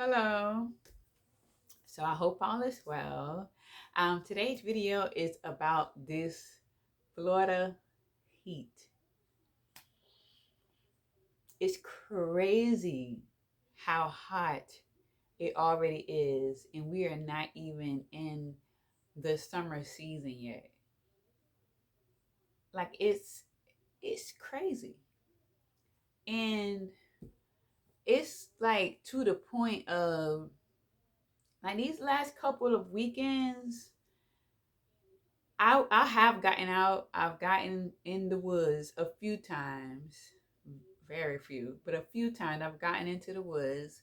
Hello. So I hope all is well. Today's video is about this Florida heat. It's crazy how hot it already is, and we are not even in the summer season yet. Like it's crazy. And it's like to the point of like these last couple of weekends I have gotten out. I've gotten in the woods a few times, very few, but a few times I've gotten into the woods.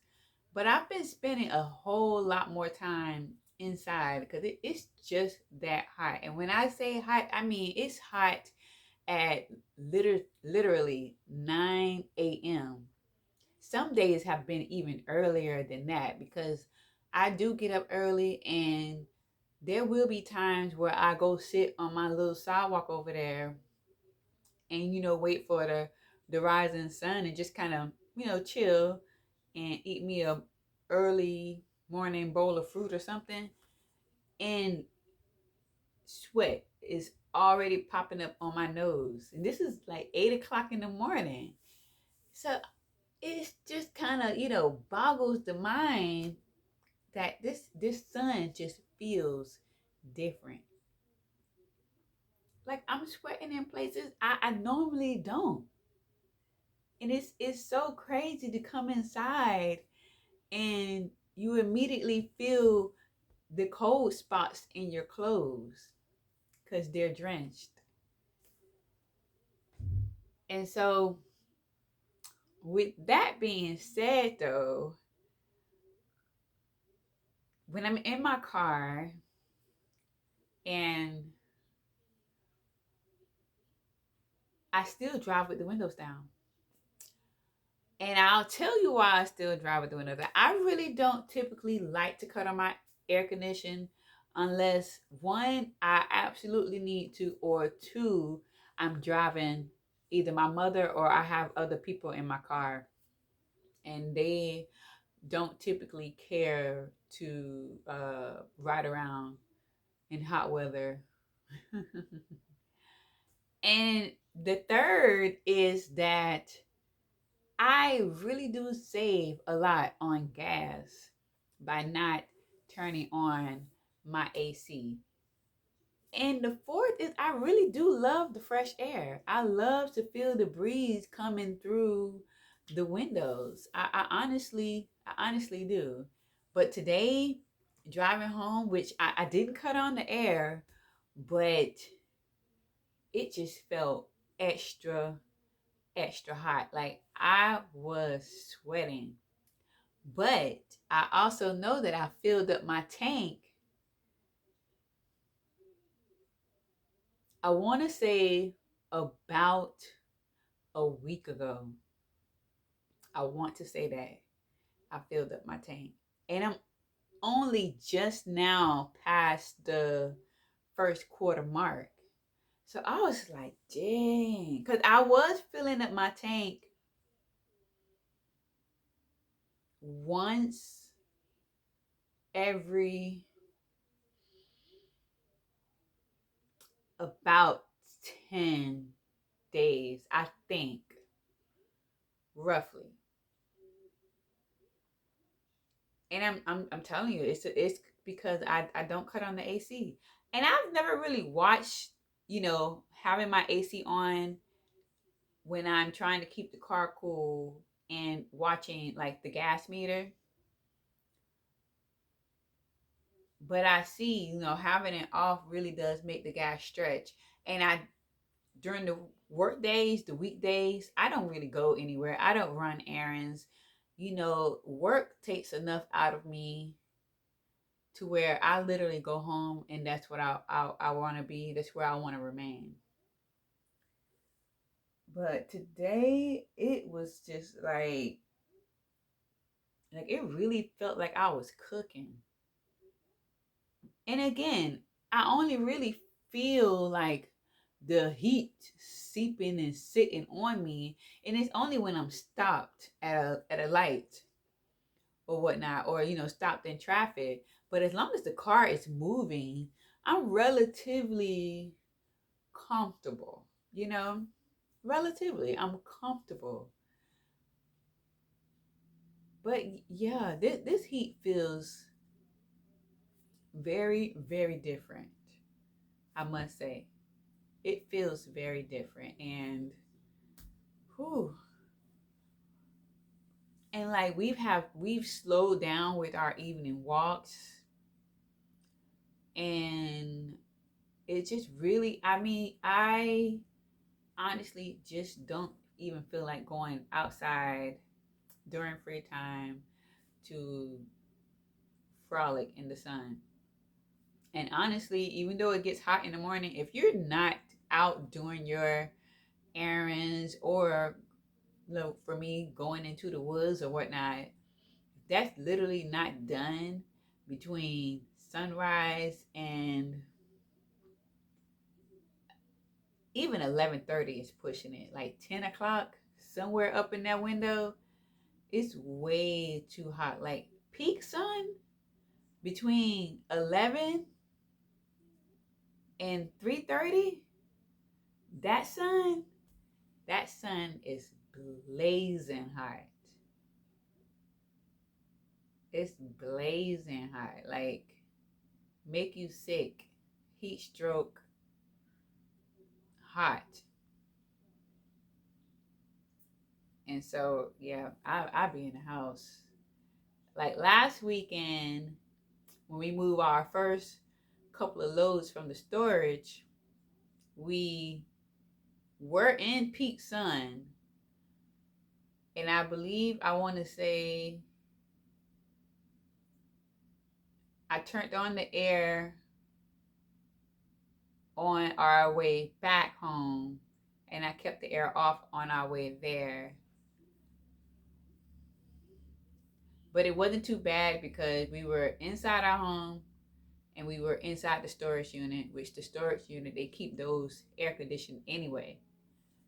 But I've been spending a whole lot more time inside because it's just that hot. And when I say hot, I mean it's hot at literally 9 a.m. Some days have been even earlier than that because I do get up early and there will be times where I go sit on my little sidewalk over there and wait for the rising sun and just kind of chill and eat me a early morning bowl of fruit or something, and sweat is already popping up on my nose, and this is like 8 o'clock in the morning. So it's just kind of boggles the mind that this sun just feels different. Like I'm sweating in places I normally don't. And it's so crazy to come inside and you immediately feel the cold spots in your clothes because they're drenched. And so with that being said though, when I'm in my car and I still drive with the windows down. And I'll tell you why I still drive with the window down. I really don't typically like to cut on my air condition unless one, I absolutely need to, or two, I'm driving either my mother or I have other people in my car and they don't typically care to ride around in hot weather. And the third is that I really do save a lot on gas by not turning on my AC. And the fourth is I really do love the fresh air. I love to feel the breeze coming through the windows. I honestly do. But today, driving home, which I didn't cut on the air, but it just felt extra, extra hot. Like I was sweating. But I also know that I filled up my tank. I want to say about a week ago. I want to say that I filled up my tank. And I'm only just now past the first quarter mark. So I was like, dang. Because I was filling up my tank once every about 10 days, I think, roughly. And I'm telling you, it's because I don't cut on the AC. And I've never really watched, having my AC on when I'm trying to keep the car cool and watching like the gas meter. But I see, having it off really does make the gas stretch. And I during the work days, the weekdays, I don't really go anywhere. I don't run errands. Work takes enough out of me to where I literally go home and that's what I want to be. That's where I want to remain. But today it was just like it really felt like I was cooking. And again, I only really feel like the heat seeping and sitting on me, and it's only when I'm stopped at a light or whatnot, or stopped in traffic. But as long as the car is moving, I'm relatively comfortable, relatively, I'm comfortable. But yeah, this heat feels very, very different. I must say, it feels very different, and whew, and like we've slowed down with our evening walks, and it just really, I mean, I honestly just don't even feel like going outside during free time to frolic in the sun. And honestly, even though it gets hot in the morning, if you're not out doing your errands, or for me, going into the woods or whatnot, that's literally not done between sunrise and even 11:30 is pushing it. Like 10 o'clock, somewhere up in that window, it's way too hot. Like peak sun between 11 and 3:30, that sun, that sun is blazing hot. It's blazing hot. Like make you sick. Heat stroke hot. And so yeah, I be in the house. Like last weekend when we moved our first couple of loads from the storage, we were in peak sun, and I believe, I want to say, I turned on the air on our way back home, and I kept the air off on our way there. But it wasn't too bad because we were inside our home and we were inside the storage unit, which the storage unit, they keep those air conditioned anyway.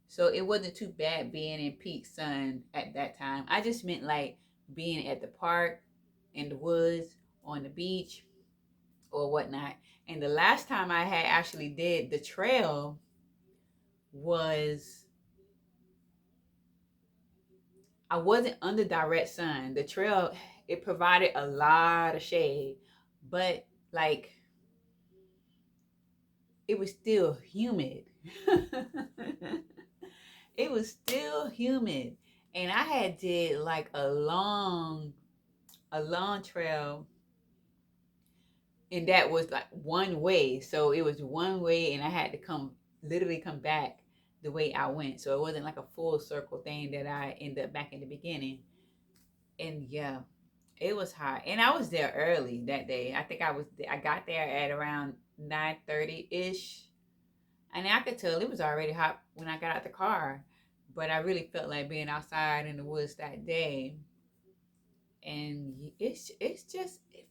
So it wasn't too bad being in peak sun at that time. I just meant like being at the park, in the woods, on the beach, or whatnot. And the last time I had actually did the trail was, I wasn't under direct sun. The trail, it provided a lot of shade, but like it was still humid. It was still humid. And I had did like a long trail, and that was like one way. So it was one way, and I had to literally come back the way I went. So it wasn't like a full circle thing that I ended up back in the beginning. And yeah, it was hot, and I was there early that day. I think I got there at around 9:30 ish, and I could tell it was already hot when I got out the car. But I really felt like being outside in the woods that day, and it's just, it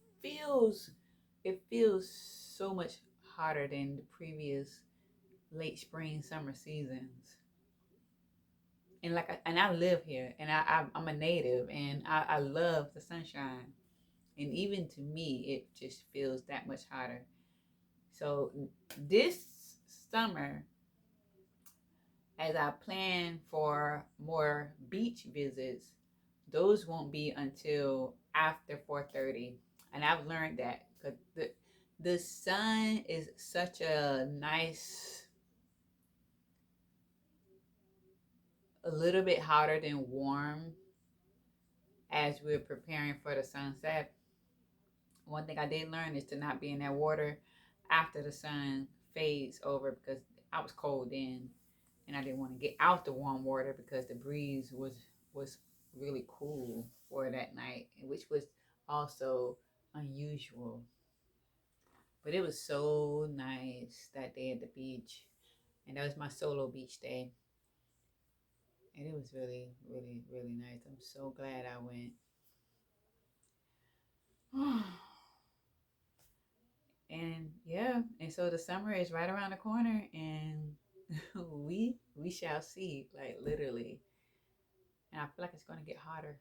feels so much hotter than the previous late spring summer seasons. And and I live here, and I'm a native, and I love the sunshine. And even to me, it just feels that much hotter. So this summer, as I plan for more beach visits, those won't be until after 4:30. And I've learned that because the sun is such a nice, a little bit hotter than warm as we're preparing for the sunset. One thing I did learn is to not be in that water after the sun fades over, because I was cold then, and I didn't want to get out the warm water because the breeze was really cool for that night, which was also unusual. But it was so nice that day at the beach, and that was my solo beach day, and it was really, really, really nice. I'm so glad I went. And yeah, and so the summer is right around the corner, and we shall see, like literally. And I feel like it's going to get hotter.